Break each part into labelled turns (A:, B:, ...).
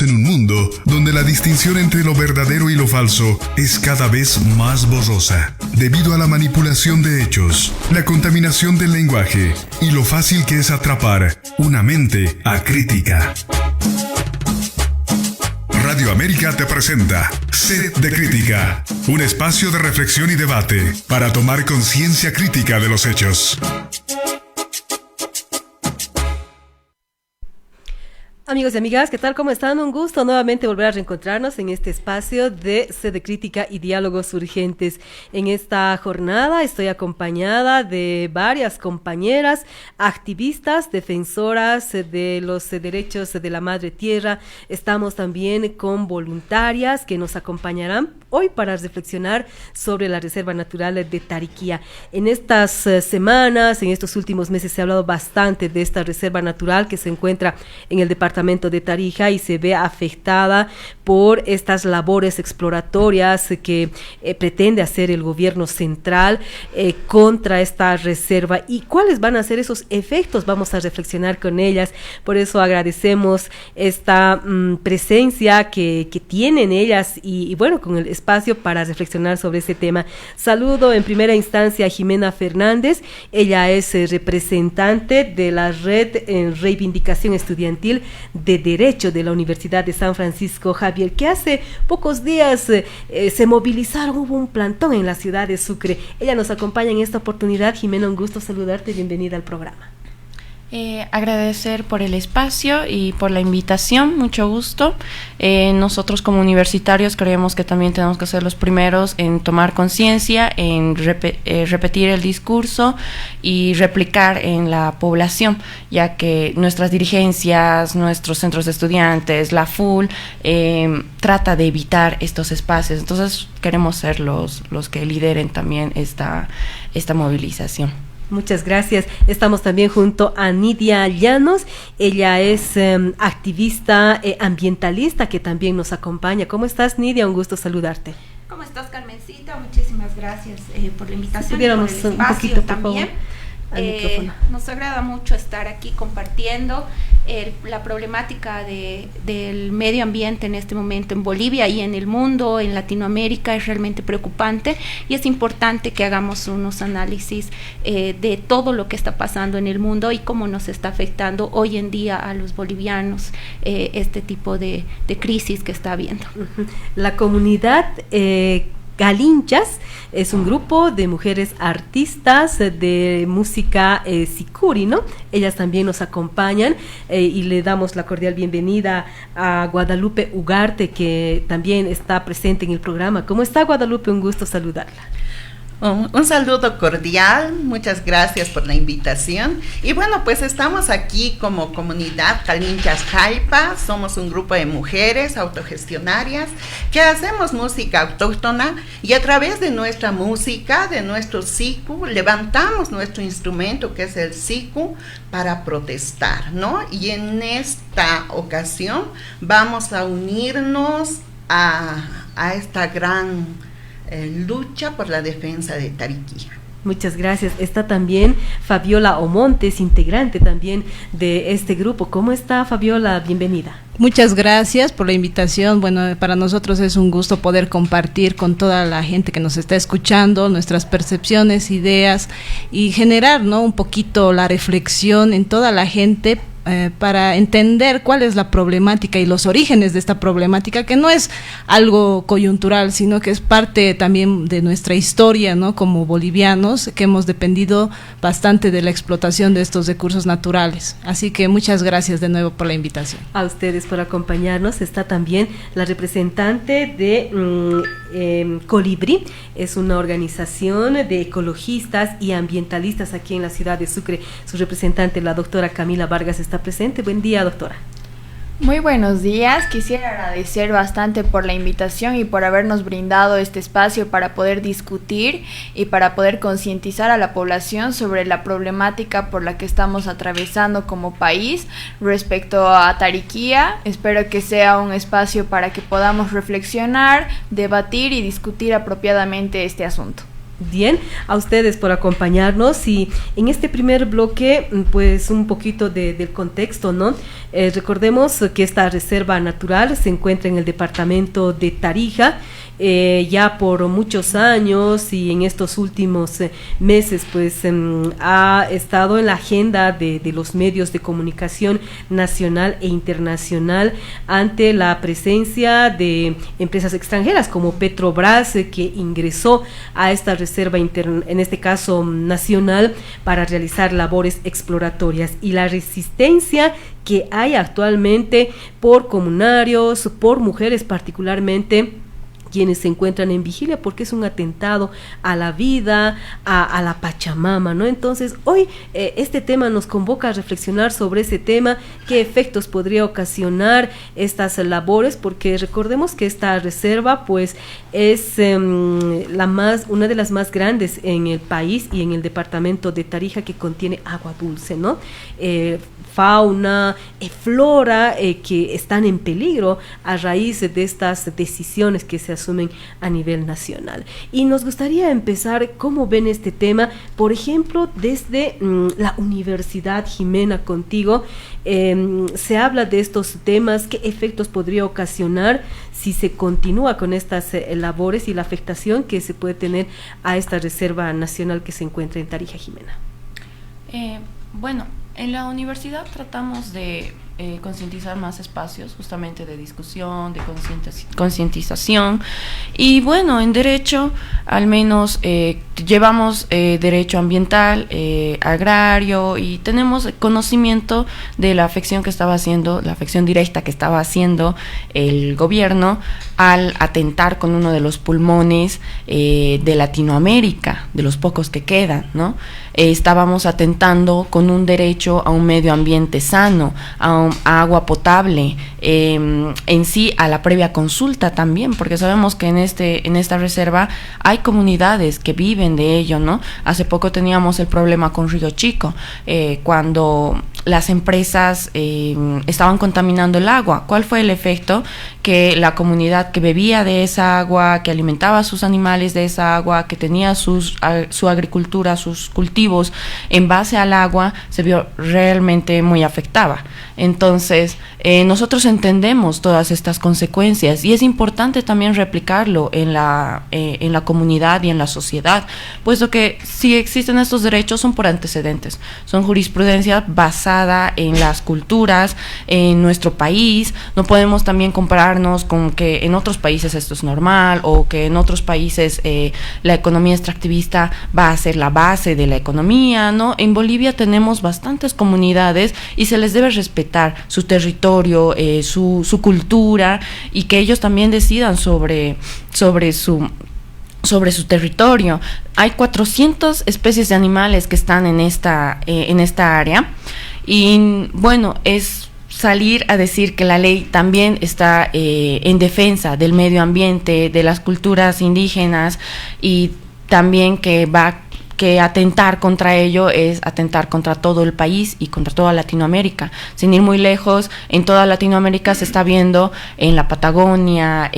A: en un mundo donde la distinción entre lo verdadero y lo falso es cada vez más borrosa, debido a la manipulación de hechos, la contaminación del lenguaje y lo fácil que es atrapar una mente acrítica. Radio América te presenta Sed de Crítica, un espacio de reflexión y debate para tomar conciencia crítica de los hechos.
B: Amigos y amigas, ¿qué tal? ¿Cómo están? Un gusto nuevamente volver a reencontrarnos en este espacio de Sed de Crítica y Diálogos Urgentes. En esta jornada estoy acompañada de varias compañeras, activistas, defensoras de los derechos de la madre tierra. Estamos también con voluntarias que nos acompañarán hoy para reflexionar sobre la Reserva Natural de Tariquía. En estas semanas, en estos últimos meses se ha hablado bastante de esta reserva natural que se encuentra en el departamento de Tarija y se ve afectada por estas labores exploratorias que pretende hacer el gobierno central contra esta reserva. ¿Y cuáles van a ser esos efectos? Vamos a reflexionar con ellas. Por eso agradecemos esta presencia que tienen ellas y bueno, con el espacio para reflexionar sobre ese tema. Saludo en primera instancia a Jimena Fernández. Ella es representante de la Red en Reivindicación Estudiantil de Derecho de la Universidad de San Francisco Javier, que hace pocos días se movilizaron, hubo un plantón en la ciudad de Sucre. Ella nos acompaña en esta oportunidad. Jimena, un gusto saludarte, bienvenida al programa.
C: Agradecer por el espacio y por la invitación, mucho gusto. Nosotros como universitarios creemos que también tenemos que ser los primeros en tomar conciencia, en repetir el discurso y replicar en la población, ya que nuestras dirigencias, nuestros centros de estudiantes, la FUL, trata de evitar estos espacios. Entonces queremos ser los que lideren también esta movilización.
B: Muchas gracias. Estamos también junto a Nidia Llanos. Ella es activista ambientalista que también nos acompaña. ¿Cómo estás, Nidia? Un gusto saludarte.
D: ¿Cómo estás, Carmencita? Muchísimas gracias por la invitación.
B: Si pudiéramos
D: y por el espacio
B: un poquito, por
D: también.
B: favor, al micrófono.
D: Nos agrada mucho estar aquí compartiendo la problemática del medio ambiente en este momento en Bolivia y en el mundo, en Latinoamérica. Es realmente preocupante y es importante que hagamos unos análisis de todo lo que está pasando en el mundo y cómo nos está afectando hoy en día a los bolivianos este tipo de crisis que está habiendo.
B: La comunidad Galinchas es un grupo de mujeres artistas de música sicuri, ¿no? Ellas también nos acompañan y le damos la cordial bienvenida a Guadalupe Ugarte, que también está presente en el programa. ¿Cómo está, Guadalupe? Un gusto saludarla.
E: Un saludo cordial, muchas gracias por la invitación. Y bueno, pues estamos aquí como comunidad Galinchas Jaipa. Somos un grupo de mujeres autogestionarias que hacemos música autóctona y a través de nuestra música, de nuestro siku, levantamos nuestro instrumento que es el siku para protestar, ¿no? Y en esta ocasión vamos a unirnos a esta gran lucha por la defensa de Tariquía.
B: Muchas gracias. Está también Fabiola Omontes, integrante también de este grupo. ¿Cómo está, Fabiola? Bienvenida.
F: Muchas gracias por la invitación. Bueno, para nosotros es un gusto poder compartir con toda la gente que nos está escuchando nuestras percepciones, ideas y generar, ¿no?, un poquito la reflexión en toda la gente para entender cuál es la problemática y los orígenes de esta problemática, que no es algo coyuntural, sino que es parte también de nuestra historia, ¿no?, como bolivianos, que hemos dependido bastante de la explotación de estos recursos naturales. Así que muchas gracias de nuevo por la invitación.
B: A ustedes por acompañarnos. Está también la representante de Colibrí, es una organización de ecologistas y ambientalistas aquí en la ciudad de Sucre. Su representante, la doctora Camila Vargas, está presente. Buen día, doctora.
G: Muy buenos días, quisiera agradecer bastante por la invitación y por habernos brindado este espacio para poder discutir y para poder concientizar a la población sobre la problemática por la que estamos atravesando como país respecto a Tariquía. Espero que sea un espacio para que podamos reflexionar, debatir y discutir apropiadamente este asunto.
B: Bien, a ustedes por acompañarnos, y en este primer bloque pues un poquito del contexto, ¿no? Recordemos que esta reserva natural se encuentra en el departamento de Tarija. Ya por muchos años, y en estos últimos meses pues ha estado en la agenda de los medios de comunicación nacional e internacional ante la presencia de empresas extranjeras como Petrobras, que ingresó a esta reserva en este caso nacional, para realizar labores exploratorias, y la resistencia que hay actualmente por comunarios, por mujeres particularmente, quienes se encuentran en vigilia, porque es un atentado a la vida, a la Pachamama, ¿no? Entonces, hoy este tema nos convoca a reflexionar sobre ese tema, qué efectos podría ocasionar estas labores, porque recordemos que esta reserva, pues, es una de las más grandes en el país y en el departamento de Tarija, que contiene agua dulce, ¿no? Fauna, flora que están en peligro a raíz de estas decisiones que se asumen a nivel nacional. Y nos gustaría empezar, ¿cómo ven este tema? Por ejemplo, desde la Universidad Jimena, contigo, se habla de estos temas, ¿qué efectos podría ocasionar si se continúa con estas labores y la afectación que se puede tener a esta reserva nacional que se encuentra en Tarija, Jimena?
C: Bueno, en la universidad tratamos de concientizar más espacios justamente de discusión, de concientización, y bueno, en derecho al menos llevamos derecho ambiental, agrario, y tenemos conocimiento de la afección que estaba haciendo, la afección directa que estaba haciendo el gobierno al atentar con uno de los pulmones de Latinoamérica, de los pocos que quedan, ¿no? Estábamos atentando con un derecho a un medio ambiente sano, a agua potable, en sí a la previa consulta también, porque sabemos que en esta reserva hay comunidades que viven de ello, ¿no? Hace poco teníamos el problema con Río Chico, cuando las empresas estaban contaminando el agua. ¿Cuál fue el efecto? Que la comunidad que bebía de esa agua, que alimentaba a sus animales de esa agua, que tenía su agricultura, sus cultivos en base al agua, se vio realmente muy afectada. Entonces, nosotros entendemos todas estas consecuencias, y es importante también replicarlo en la comunidad y en la sociedad, puesto que si existen estos derechos son por antecedentes, son jurisprudencia basada en las culturas, en nuestro país. No podemos también compararnos con que en otros países esto es normal, o que en otros países la economía extractivista va a ser la base de la economía, ¿no? En Bolivia tenemos bastantes comunidades y se les debe respetar su territorio, su cultura, y que ellos también decidan sobre su territorio. Hay 400 especies de animales que están en esta área, y bueno, es salir a decir que la ley también está en defensa del medio ambiente, de las culturas indígenas, y también que atentar contra ello es atentar contra todo el país y contra toda Latinoamérica. Sin ir muy lejos, en toda Latinoamérica se está viendo, en la Patagonia,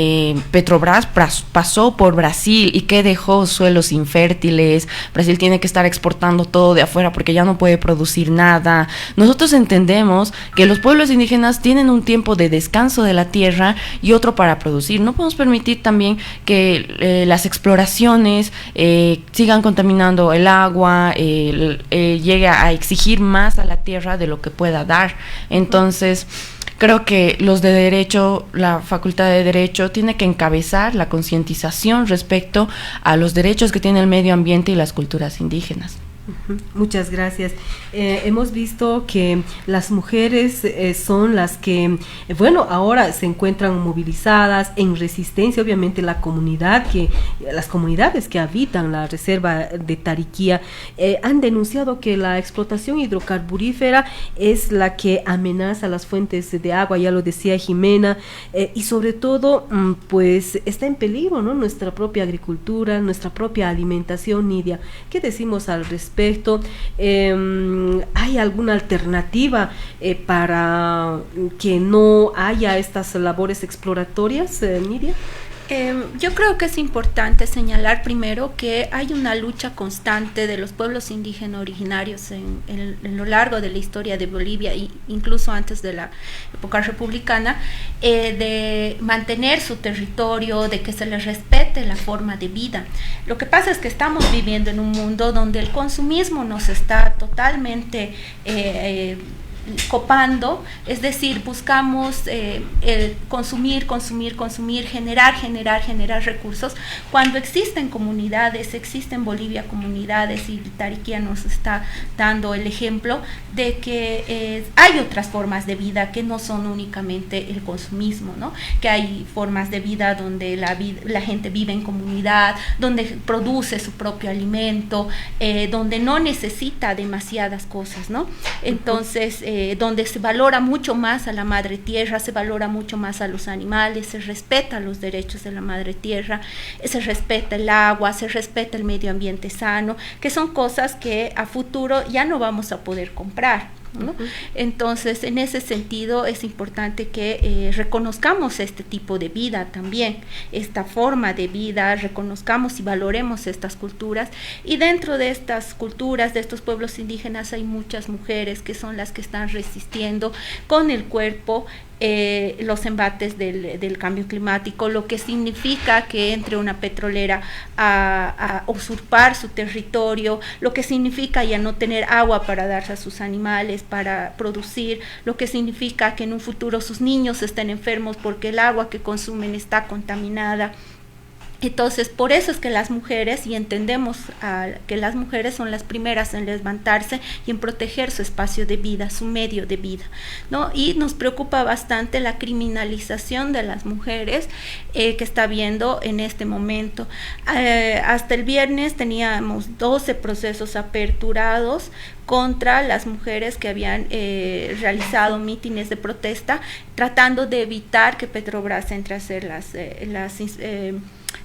C: Petrobras pasó por Brasil y que dejó suelos infértiles. Brasil tiene que estar exportando todo de afuera porque ya no puede producir nada. Nosotros entendemos que los pueblos indígenas tienen un tiempo de descanso de la tierra y otro para producir. No podemos permitir también que las exploraciones sigan contaminando el agua, llega a exigir más a la tierra de lo que pueda dar. Entonces, creo que los de derecho, la Facultad de Derecho, tiene que encabezar la concientización respecto a los derechos que tiene el medio ambiente y las culturas indígenas.
B: Muchas gracias. Hemos visto que las mujeres son las que, bueno, ahora se encuentran movilizadas en resistencia. Obviamente las comunidades que habitan la reserva de Tariquía han denunciado que la explotación hidrocarburífera es la que amenaza las fuentes de agua, ya lo decía Jimena, y sobre todo pues está en peligro, ¿no?, nuestra propia agricultura, nuestra propia alimentación. Nidia, ¿qué decimos al respecto? ¿Hay alguna alternativa para que no haya estas labores exploratorias, Nidia?
D: Yo creo que es importante señalar primero que hay una lucha constante de los pueblos indígenas originarios en lo largo de la historia de Bolivia, e incluso antes de la época republicana, de mantener su territorio, de que se les respete la forma de vida. Lo que pasa es que estamos viviendo en un mundo donde el consumismo nos está totalmente copando, es decir, buscamos el consumir, generar recursos, cuando existen comunidades, existen en Bolivia comunidades, y Tariquía nos está dando el ejemplo de que hay otras formas de vida que no son únicamente el consumismo, ¿no? Que hay formas de vida donde la gente vive en comunidad, donde produce su propio alimento, donde no necesita demasiadas cosas, ¿no? Entonces, donde se valora mucho más a la madre tierra, se valora mucho más a los animales, se respeta los derechos de la madre tierra, se respeta el agua, se respeta el medio ambiente sano, que son cosas que a futuro ya no vamos a poder comprar, ¿no? Entonces, en ese sentido es importante que reconozcamos este tipo de vida también, esta forma de vida, reconozcamos y valoremos estas culturas, y dentro de estas culturas, de estos pueblos indígenas, hay muchas mujeres que son las que están resistiendo con el cuerpo los embates del cambio climático, lo que significa que entre una petrolera a usurpar su territorio, lo que significa ya no tener agua para darse a sus animales, para producir, lo que significa que en un futuro sus niños estén enfermos porque el agua que consumen está contaminada. Entonces, por eso es que las mujeres, y entendemos que las mujeres son las primeras en levantarse y en proteger su espacio de vida, su medio de vida, ¿no? Y nos preocupa bastante la criminalización de las mujeres que está habiendo en este momento. Hasta el viernes teníamos 12 procesos aperturados contra las mujeres que habían realizado mítines de protesta, tratando de evitar que Petrobras entre a hacer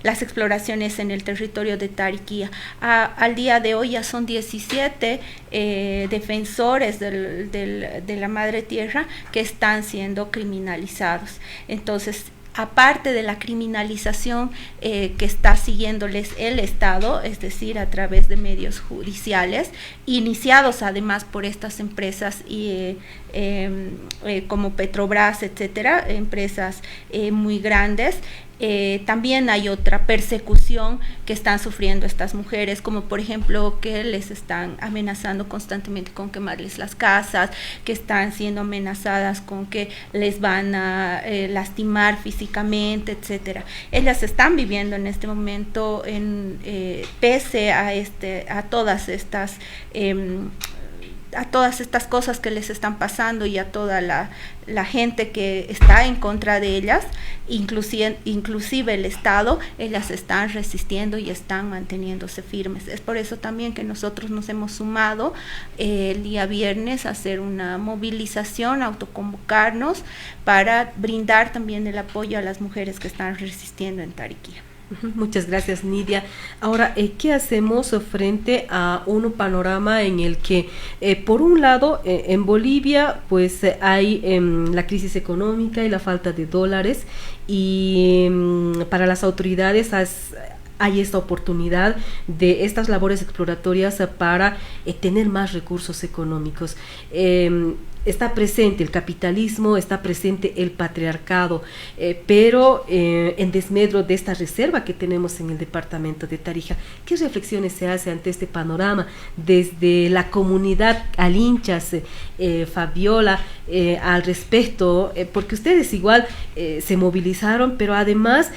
D: las exploraciones en el territorio de Tariquía. Al día de hoy ya son 17 defensores de la madre tierra que están siendo criminalizados. Entonces, aparte de la criminalización que está siguiéndoles el Estado, es decir, a través de medios judiciales, iniciados además por estas empresas como Petrobras, etcétera, empresas muy grandes, también hay otra persecución que están sufriendo estas mujeres, como por ejemplo que les están amenazando constantemente con quemarles las casas, que están siendo amenazadas con que les van a lastimar físicamente, etcétera. Ellas están viviendo en este momento pese a todas estas cosas que les están pasando, y a toda la gente que está en contra de ellas, inclusive el Estado, ellas están resistiendo y están manteniéndose firmes. Es por eso también que nosotros nos hemos sumado el día viernes a hacer una movilización, autoconvocarnos para brindar también el apoyo a las mujeres que están resistiendo en Tariquía.
B: Muchas gracias, Nidia. Ahora, ¿qué hacemos frente a un panorama en el que, por un lado, en Bolivia, pues hay la crisis económica y la falta de dólares, y para las autoridades hay esta oportunidad de estas labores exploratorias para tener más recursos económicos? Está presente el capitalismo, está presente el patriarcado, pero en desmedro de esta reserva que tenemos en el departamento de Tarija, ¿qué reflexiones se hace ante este panorama desde la comunidad Alinchas, Fabiola, al respecto? Porque ustedes igual se movilizaron, pero además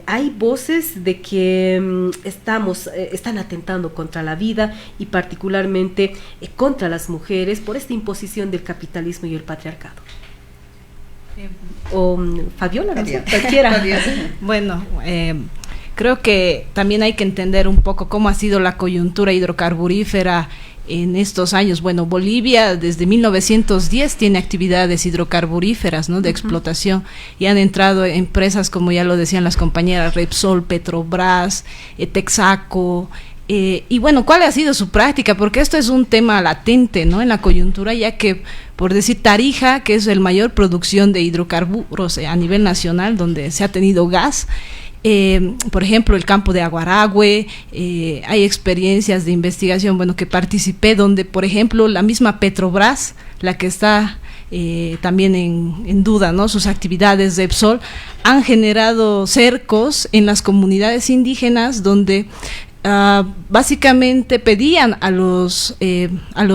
B: hay voces de que están atentando contra la vida y particularmente contra las mujeres por esta imposición del capitalismo y el patriarcado. O Fabiola, no sé, cualquiera.
F: Bueno, creo que también hay que entender un poco cómo ha sido la coyuntura hidrocarburífera en estos años. Bueno, Bolivia desde 1910 tiene actividades hidrocarburíferas, ¿no?, de explotación, y han entrado empresas como ya lo decían las compañeras, Repsol, Petrobras, Texaco. Y bueno, ¿cuál ha sido su práctica? Porque esto es un tema latente, ¿no?, en la coyuntura, ya que, por decir, Tarija, que es el mayor producción de hidrocarburos a nivel nacional, donde se ha tenido gas, Por ejemplo, el campo de Aguaragüe, hay experiencias de investigación, bueno, que participé, donde, por ejemplo, la misma Petrobras, la que está también en duda, ¿no? Sus actividades de Repsol, han generado cercos en las comunidades indígenas donde básicamente pedían a los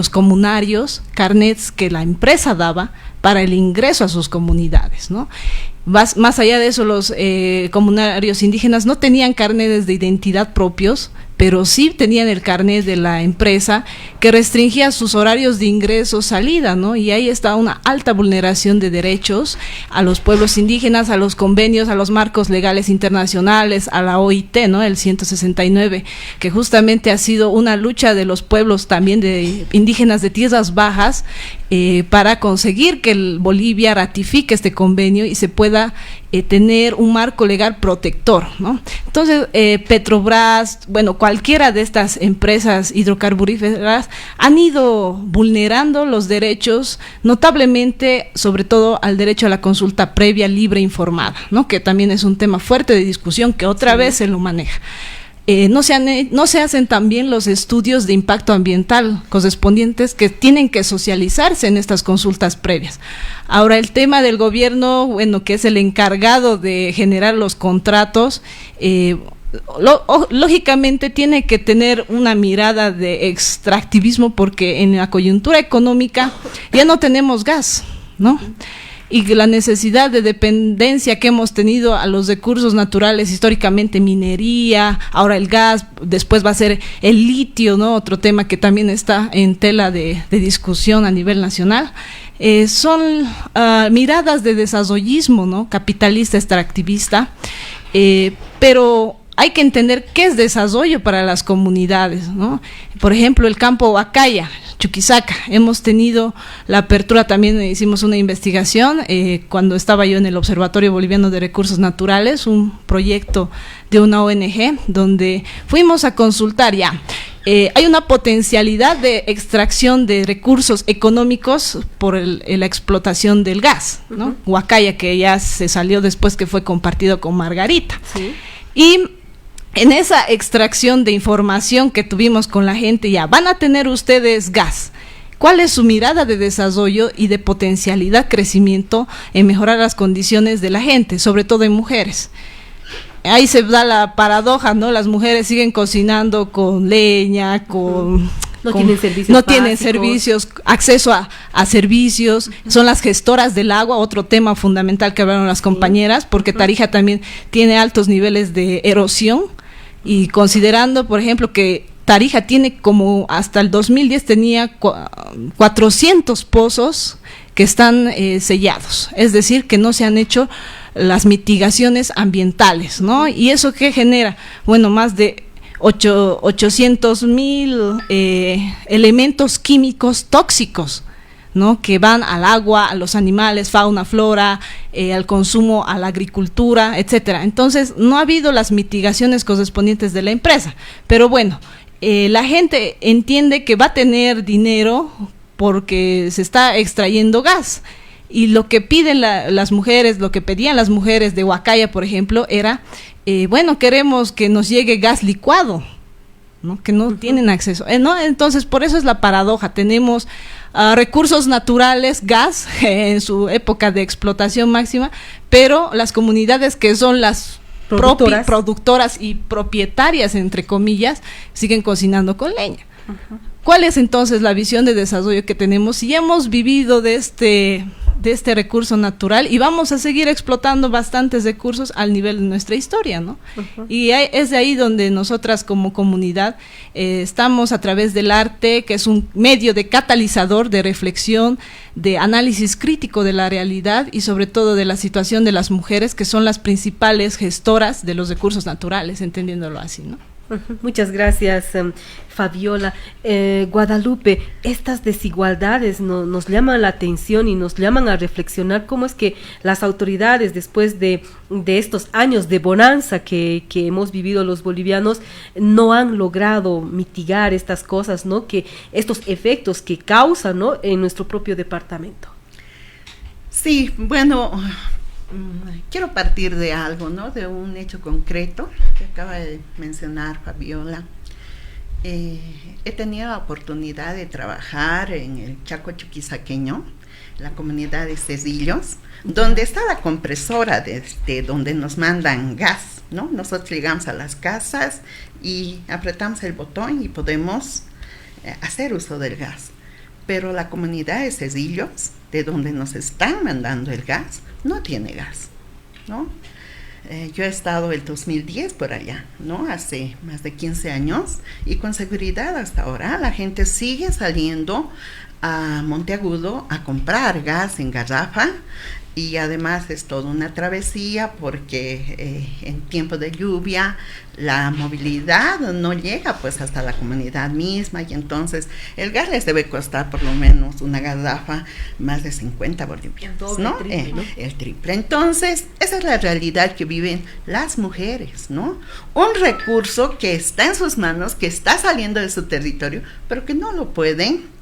F: comunarios carnets que la empresa daba para el ingreso a sus comunidades, ¿no? Más allá de eso, los comunarios indígenas no tenían carnets de identidad propios, pero sí tenían el carnet de la empresa que restringía sus horarios de ingreso, salida, ¿no? Y ahí está una alta vulneración de derechos a los pueblos indígenas, a los convenios, a los marcos legales internacionales, a la OIT, ¿no? El 169, que justamente ha sido una lucha de los pueblos también de indígenas de tierras bajas para conseguir que Bolivia ratifique este convenio y se pueda tener un marco legal protector, ¿no? Entonces, Petrobras, bueno, cualquiera de estas empresas hidrocarburíferas han ido vulnerando los derechos, notablemente, sobre todo al derecho a la consulta previa, libre, informada, ¿no? Que también es un tema fuerte de discusión que otra vez se lo maneja. No se hacen también los estudios de impacto ambiental correspondientes que tienen que socializarse en estas consultas previas. Ahora, el tema del gobierno, bueno, que es el encargado de generar los contratos, lógicamente tiene que tener una mirada de extractivismo, porque en la coyuntura económica ya no tenemos gas, ¿no? Y la necesidad de dependencia que hemos tenido a los recursos naturales, históricamente minería, ahora el gas, después va a ser el litio, ¿no? Otro tema que también está en tela de discusión a nivel nacional. Son miradas de desarrollismo, ¿no? Capitalista, extractivista, pero hay que entender qué es desarrollo para las comunidades, ¿no? Por ejemplo, el campo Huacaya, Chuquisaca, hemos tenido la apertura, también hicimos una investigación cuando estaba yo en el Observatorio Boliviano de Recursos Naturales, un proyecto de una ONG, donde fuimos a consultar ya. Hay una potencialidad de extracción de recursos económicos por la explotación del gas, ¿no? Huacaya, que ya se salió después que fue compartido con Margarita. Sí. Y en esa extracción de información que tuvimos con la gente, ya van a tener ustedes gas. ¿Cuál es su mirada de desarrollo y de potencialidad, crecimiento en mejorar las condiciones de la gente, sobre todo en mujeres? Ahí se da la paradoja, ¿no? Las mujeres siguen cocinando con leña, tienen servicios, acceso a servicios, son las gestoras del agua, otro tema fundamental que hablaron las compañeras, porque Tarija también tiene altos niveles de erosión, y considerando, por ejemplo, que Tarija tiene como hasta el 2010 tenía 400 pozos que están sellados, es decir, que no se han hecho las mitigaciones ambientales, ¿no? ¿Y eso qué genera? Bueno, más de 800,000 elementos químicos tóxicos, ¿no? Que van al agua, a los animales, fauna, flora, al consumo, a la agricultura, etcétera. Entonces, no ha habido las mitigaciones correspondientes de la empresa. Pero bueno, la gente entiende que va a tener dinero porque se está extrayendo gas. Y lo que piden las mujeres, lo que pedían las mujeres de Huacaya, por ejemplo, era, bueno, queremos que nos llegue gas licuado, ¿no? Que no tienen acceso, ¿no? Entonces, por eso es la paradoja, tenemos recursos naturales, gas, en su época de explotación máxima, pero las comunidades que son las productoras y propietarias, entre comillas, siguen cocinando con leña. ¿Cuál es entonces la visión de desarrollo que tenemos? Si hemos vivido de este recurso natural y vamos a seguir explotando bastantes recursos al nivel de nuestra historia, ¿no? Y es de ahí donde nosotras como comunidad estamos a través del arte, que es un medio de catalizador, de reflexión, de análisis crítico de la realidad y sobre todo de la situación de las mujeres, que son las principales gestoras de los recursos naturales, entendiéndolo así, ¿no?
B: Muchas gracias, Fabiola. Guadalupe, estas desigualdades nos llaman la atención y nos llaman a reflexionar cómo es que las autoridades, después de estos años de bonanza que hemos vivido los bolivianos, no han logrado mitigar estas cosas, ¿no? Que estos efectos que causan, ¿no? En nuestro propio departamento.
E: Sí, bueno, quiero partir de algo, ¿no? De un hecho concreto que acaba de mencionar Fabiola. He tenido la oportunidad de trabajar en el Chaco chuquisaqueño, la comunidad de Cedillos, donde está la compresora desde donde nos mandan gas, ¿no? Nosotros llegamos a las casas y apretamos el botón y podemos hacer uso del gas. Pero la comunidad de Cedillos, de donde nos están mandando el gas, no tiene gas, ¿no? Yo he estado el 2010 por allá, ¿no? Hace más de 15 años, y con seguridad hasta ahora la gente sigue saliendo a Monteagudo a comprar gas en garrafa, y además es toda una travesía porque en tiempo de lluvia la movilidad no llega pues hasta la comunidad misma, y entonces el gas les debe costar por lo menos una garrafa más de 50 bolivianos, ¿no? El triple. Entonces esa es la realidad que viven las mujeres, ¿no? Un recurso que está en sus manos, que está saliendo de su territorio, pero que no lo pueden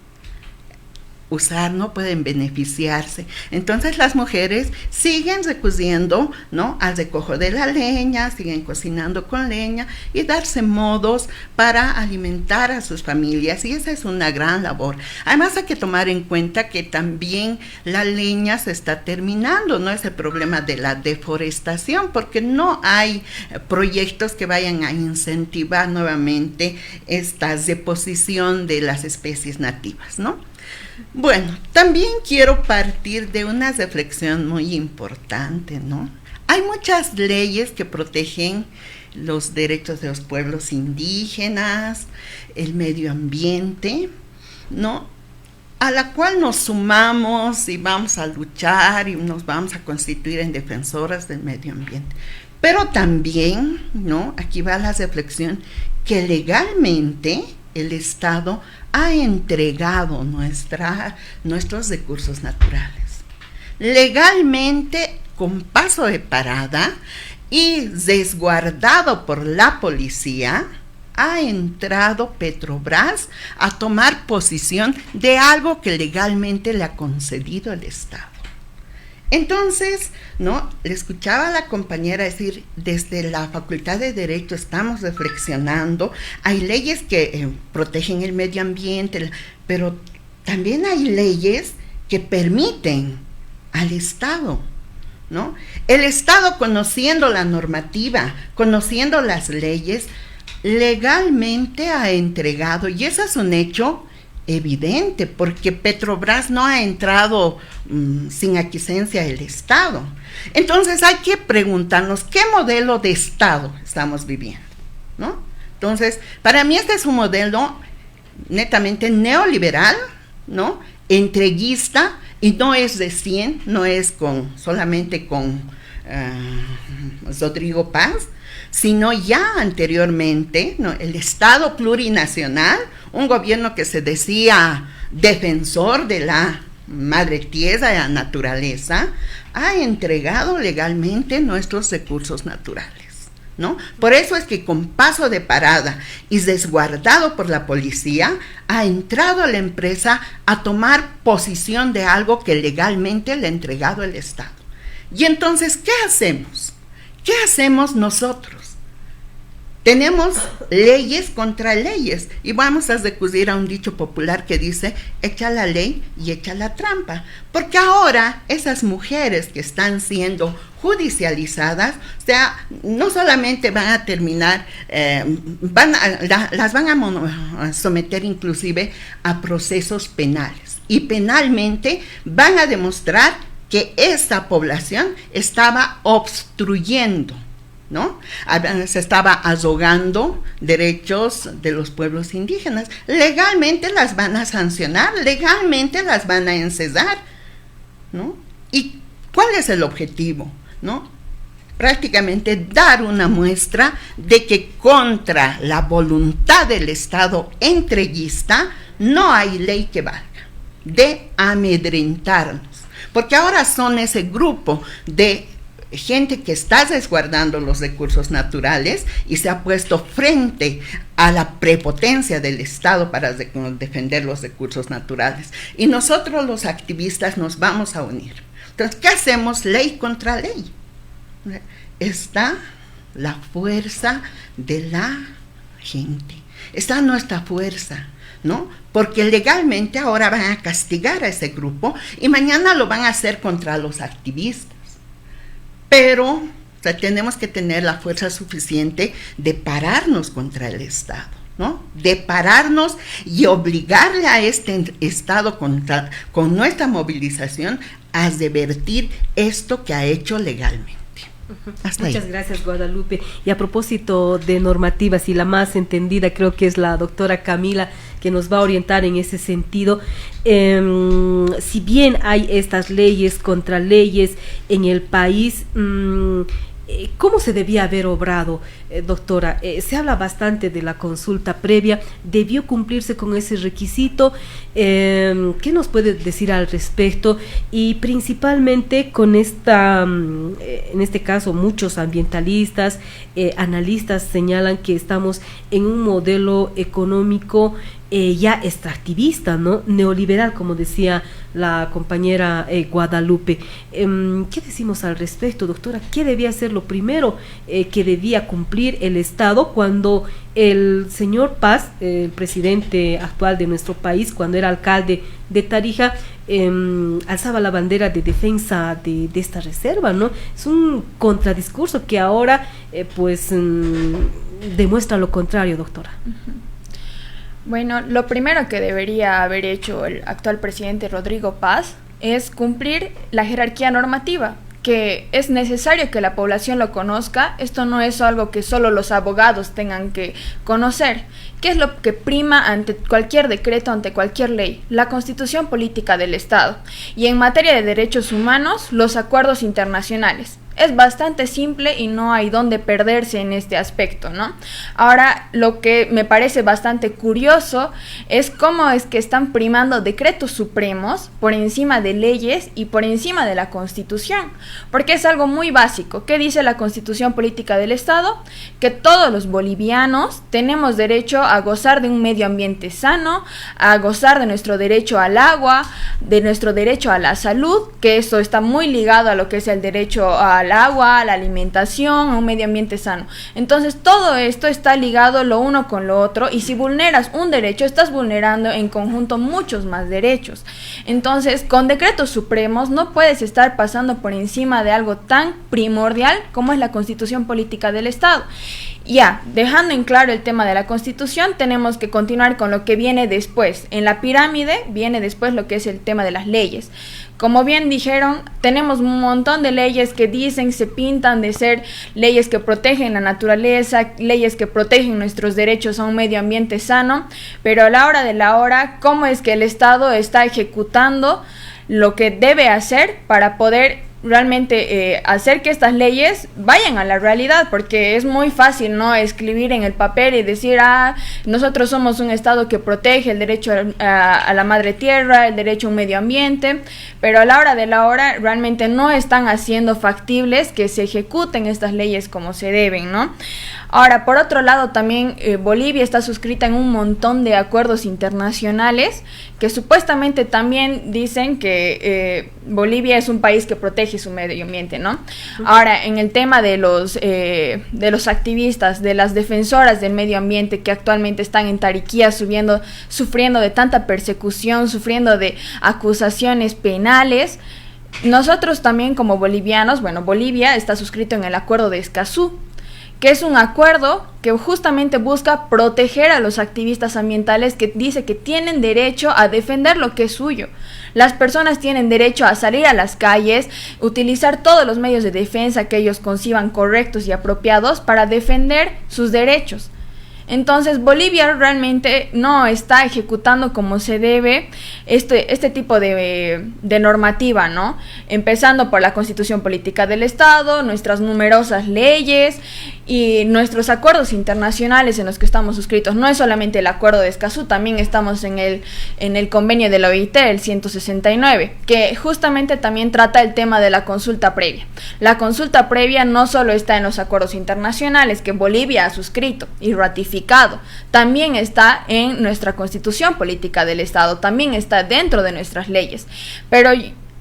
E: usar, no pueden beneficiarse. Entonces las mujeres siguen recurriendo, ¿no?, al recojo de la leña, siguen cocinando con leña y darse modos para alimentar a sus familias, y esa es una gran labor. Además hay que tomar en cuenta que también la leña se está terminando, no es el problema de la deforestación, porque no hay proyectos que vayan a incentivar nuevamente esta reposición de las especies nativas, ¿no? Bueno, también quiero partir de una reflexión muy importante, ¿no? Hay muchas leyes que protegen los derechos de los pueblos indígenas, el medio ambiente, ¿no?, a la cual nos sumamos y vamos a luchar y nos vamos a constituir en defensoras del medio ambiente. Pero también, ¿no?, aquí va la reflexión, que legalmente el Estado ha entregado nuestros recursos naturales. Legalmente, con paso de parada y resguardado por la policía, ha entrado Petrobras a tomar posesión de algo que legalmente le ha concedido el Estado. Entonces, ¿no?, le escuchaba a la compañera decir, desde la Facultad de Derecho estamos reflexionando, hay leyes que protegen el medio ambiente, pero también hay leyes que permiten al Estado, ¿no? El Estado, conociendo la normativa, conociendo las leyes, legalmente ha entregado, y eso es un hecho evidente, porque Petrobras no ha entrado sin aquiescencia del Estado. Entonces hay que preguntarnos qué modelo de Estado estamos viviendo, ¿no? Entonces, para mí este es un modelo netamente neoliberal, ¿no?, entreguista, y no es recién, no es solamente con Rodrigo Paz, sino ya anteriormente, ¿no?, el Estado plurinacional, un gobierno que se decía defensor de la madre tierra, de la naturaleza, ha entregado legalmente nuestros recursos naturales, ¿no? Por eso es que con paso de parada y resguardado por la policía, ha entrado la empresa a tomar posesión de algo que legalmente le ha entregado el Estado. Y entonces, ¿qué hacemos? ¿Qué hacemos nosotros? Tenemos leyes contra leyes, y vamos a recurrir a un dicho popular que dice, echa la ley y echa la trampa, porque ahora esas mujeres que están siendo judicializadas, o sea, no solamente van a terminar, las van a someter inclusive a procesos penales, y penalmente van a demostrar que esta población estaba obstruyendo, ¿no? Se estaba azogando derechos de los pueblos indígenas. Legalmente las van a sancionar, legalmente las van a encesar, ¿no? ¿Y cuál es el objetivo, no? Prácticamente dar una muestra de que contra la voluntad del Estado entreguista no hay ley que valga, de amedrentarnos, porque ahora son ese grupo de gente que está resguardando los recursos naturales y se ha puesto frente a la prepotencia del Estado para defender los recursos naturales. Y nosotros los activistas nos vamos a unir, Entonces, ¿qué hacemos? Ley contra ley. Está la fuerza de la gente, está nuestra fuerza, ¿no? Porque legalmente ahora van a castigar a ese grupo y mañana lo van a hacer contra los activistas. Pero, o sea, tenemos que tener la fuerza suficiente de pararnos contra el Estado, ¿no? De pararnos y obligarle a este Estado con nuestra movilización a revertir esto que ha hecho legalmente.
B: Muchas gracias, Guadalupe. Y a propósito de normativas, y la más entendida creo que es la doctora Camila, que nos va a orientar en ese sentido. Si bien hay estas leyes contra leyes en el país, ¿cómo se debía haber obrado, doctora? Se habla bastante de la consulta previa. ¿Debió cumplirse con ese requisito? ¿Qué nos puede decir al respecto? Y principalmente con esta, en este caso, muchos ambientalistas, analistas señalan que estamos en un modelo económico ya extractivista, ¿no? Neoliberal, como decía la compañera Guadalupe. ¿Qué decimos al respecto, doctora? ¿Qué debía ser lo primero que debía cumplir el Estado cuando el señor Paz, el presidente actual de nuestro país, cuando era alcalde de Tarija, alzaba la bandera de defensa de esta reserva, ¿no? Es un contradiscurso que ahora demuestra lo contrario, doctora.
G: Bueno, lo primero que debería haber hecho el actual presidente Rodrigo Paz es cumplir la jerarquía normativa, que es necesario que la población lo conozca. Esto no es algo que solo los abogados tengan que conocer. ¿Qué es lo que prima ante cualquier decreto, ante cualquier ley? La Constitución Política del Estado. Y en materia de derechos humanos, los acuerdos internacionales. Es bastante simple y no hay dónde perderse en este aspecto, ¿no? Ahora, lo que me parece bastante curioso es cómo es que están primando decretos supremos por encima de leyes y por encima de la Constitución, porque es algo muy básico. ¿Qué dice la Constitución Política del Estado? Que todos los bolivianos tenemos derecho a gozar de un medio ambiente sano, a gozar de nuestro derecho al agua, de nuestro derecho a la salud, que eso está muy ligado a lo que es el derecho al agua, a la alimentación, a un medio ambiente sano. Entonces todo esto está ligado lo uno con lo otro, y si vulneras un derecho, estás vulnerando en conjunto muchos más derechos. Entonces, con decretos supremos no puedes estar pasando por encima de algo tan primordial como es la Constitución Política del Estado. Ya, dejando en claro el tema de la Constitución, tenemos que continuar con lo que viene después. En la pirámide viene después lo que es el tema de las leyes. Como bien dijeron, tenemos un montón de leyes que dicen, se pintan de ser leyes que protegen la naturaleza, leyes que protegen nuestros derechos a un medio ambiente sano, pero a la hora de la hora, ¿cómo es que el Estado está ejecutando lo que debe hacer para poder realmente hacer que estas leyes vayan a la realidad? Porque es muy fácil, ¿no?, escribir en el papel y decir, nosotros somos un Estado que protege el derecho a la madre tierra, el derecho a un medio ambiente, pero a la hora de la hora realmente no están haciendo factibles que se ejecuten estas leyes como se deben, ¿no? Ahora, por otro lado, también Bolivia está suscrita en un montón de acuerdos internacionales que supuestamente también dicen que Bolivia es un país que protege su medio ambiente, ¿no? Ahora, en el tema de los activistas, de las defensoras del medio ambiente que actualmente están en Tariquía sufriendo de tanta persecución, sufriendo de acusaciones penales, nosotros también como bolivianos, bueno, Bolivia está suscrito en el Acuerdo de Escazú, que es un acuerdo que justamente busca proteger a los activistas ambientales, que dice que tienen derecho a defender lo que es suyo. Las personas tienen derecho a salir a las calles, utilizar todos los medios de defensa que ellos conciban correctos y apropiados para defender sus derechos. Entonces, Bolivia realmente no está ejecutando como se debe este tipo de normativa, ¿no? Empezando por la Constitución Política del Estado, nuestras numerosas leyes y nuestros acuerdos internacionales en los que estamos suscritos. No es solamente el Acuerdo de Escazú, también estamos en el convenio de la OIT, el 169, que justamente también trata el tema de la consulta previa. La consulta previa no solo está en los acuerdos internacionales que Bolivia ha suscrito y ratificado, también está en nuestra Constitución Política del Estado, también está dentro de nuestras leyes. Pero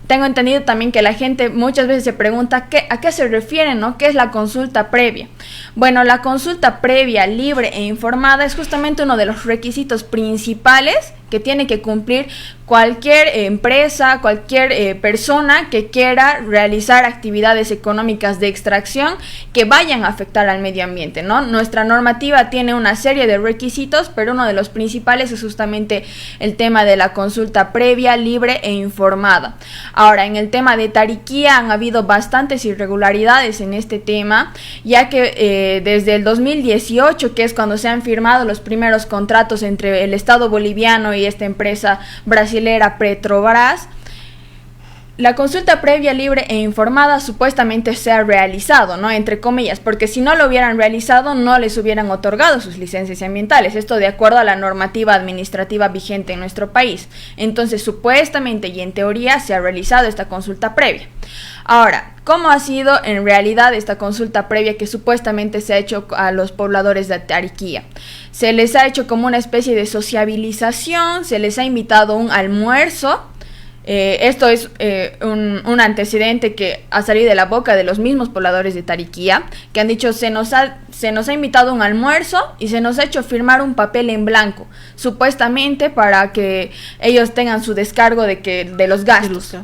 G: tengo entendido también que la gente muchas veces se pregunta a qué se refieren, ¿no? ¿Qué es la consulta previa? Bueno, la consulta previa, libre e informada es justamente uno de los requisitos principales que tiene que cumplir cualquier empresa, cualquier persona que quiera realizar actividades económicas de extracción que vayan a afectar al medio ambiente, ¿no? Nuestra normativa tiene una serie de requisitos, pero uno de los principales es justamente el tema de la consulta previa, libre e informada. Ahora, en el tema de Tariquía han habido bastantes irregularidades en este tema, ya que desde el 2018, que es cuando se han firmado los primeros contratos entre el Estado boliviano y esta empresa brasilera Petrobras, la consulta previa, libre e informada supuestamente se ha realizado, ¿no? Entre comillas, porque si no lo hubieran realizado no les hubieran otorgado sus licencias ambientales, esto de acuerdo a la normativa administrativa vigente en nuestro país. Entonces, supuestamente y en teoría se ha realizado esta consulta previa. Ahora, ¿cómo ha sido en realidad esta consulta previa que supuestamente se ha hecho a los pobladores de Tariquía? Se les ha hecho como una especie de sociabilización, se les ha invitado a un almuerzo. Esto es un antecedente que ha salido de la boca de los mismos pobladores de Tariquía, que han dicho se nos ha invitado a un almuerzo y se nos ha hecho firmar un papel en blanco, supuestamente para que ellos tengan su descargo de los gastos.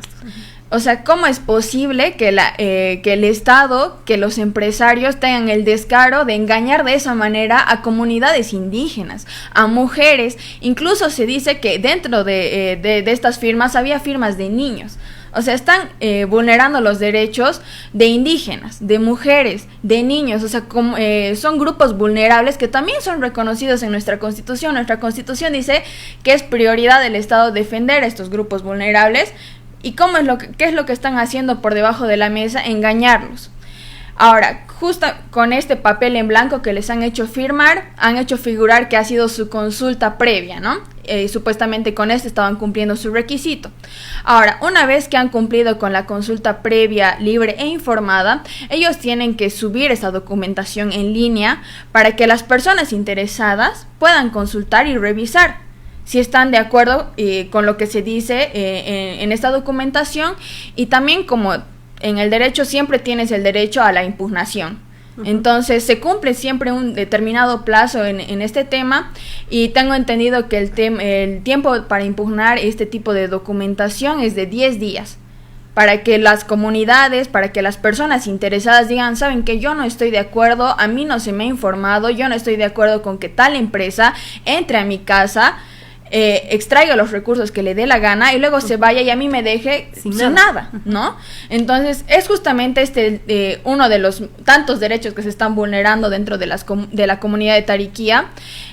G: O sea, ¿cómo es posible que el Estado, que los empresarios tengan el descaro de engañar de esa manera a comunidades indígenas, a mujeres? Incluso se dice que dentro de estas firmas había firmas de niños. O sea, están vulnerando los derechos de indígenas, de mujeres, de niños. O sea, son grupos vulnerables que también son reconocidos en nuestra Constitución. Nuestra Constitución dice que es prioridad del Estado defender a estos grupos vulnerables. ¿Y qué es lo que están haciendo por debajo de la mesa? Engañarlos. Ahora, justo con este papel en blanco que les han hecho firmar, han hecho figurar que ha sido su consulta previa, ¿no? Supuestamente con esto estaban cumpliendo su requisito. Ahora, una vez que han cumplido con la consulta previa, libre e informada, ellos tienen que subir esa documentación en línea para que las personas interesadas puedan consultar y revisar si están de acuerdo con lo que se dice en esta documentación. Y también, como en el derecho siempre tienes el derecho a la impugnación. Entonces se cumple siempre un determinado plazo en este tema, y tengo entendido que el tiempo para impugnar este tipo de documentación es de 10 días. Para que las comunidades, para que las personas interesadas digan, saben que yo no estoy de acuerdo, a mí no se me ha informado, yo no estoy de acuerdo con que tal empresa entre a mi casa, extraiga los recursos que le dé la gana y luego se vaya y a mí me deje sin nada, ¿no? Entonces es justamente uno de los tantos derechos que se están vulnerando dentro de la comunidad de Tariquía.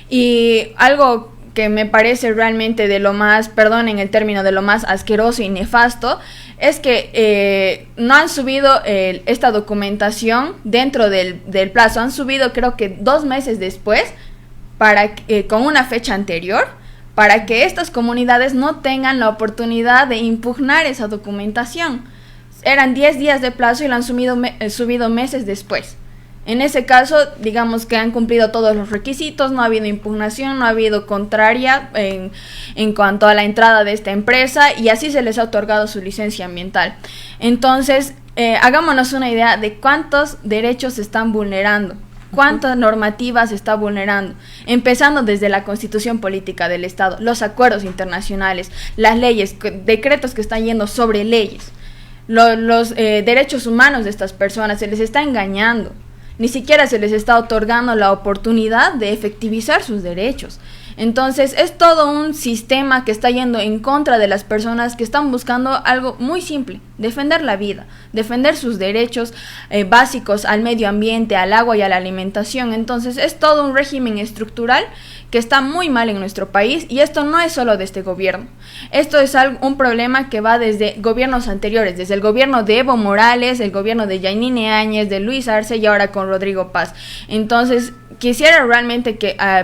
G: Y algo que me parece realmente de lo más, perdonen el término, de lo más asqueroso y nefasto, es que no han subido esta documentación dentro del plazo. Han subido, creo que 2 meses después, con una fecha anterior, para que estas comunidades no tengan la oportunidad de impugnar esa documentación. Eran 10 días de plazo y lo han subido meses después. En ese caso, digamos que han cumplido todos los requisitos, no ha habido impugnación, no ha habido contraria en cuanto a la entrada de esta empresa, y así se les ha otorgado su licencia ambiental. Entonces, hagámonos una idea de cuántos derechos se están vulnerando. ¿Cuántas normativas se está vulnerando? Empezando desde la Constitución Política del Estado, los acuerdos internacionales, las leyes, decretos que están yendo sobre leyes, los derechos humanos de estas personas. Se les está engañando. Ni siquiera se les está otorgando la oportunidad de efectivizar sus derechos. Entonces es todo un sistema que está yendo en contra de las personas que están buscando algo muy simple: defender la vida, defender sus derechos básicos al medio ambiente, al agua y a la alimentación. Entonces es todo un régimen estructural que está muy mal en nuestro país, y esto no es solo de este gobierno. Esto es un problema que va desde gobiernos anteriores, desde el gobierno de Evo Morales, el gobierno de Yanine Áñez, de Luis Arce y ahora con Rodrigo Paz. Entonces quisiera realmente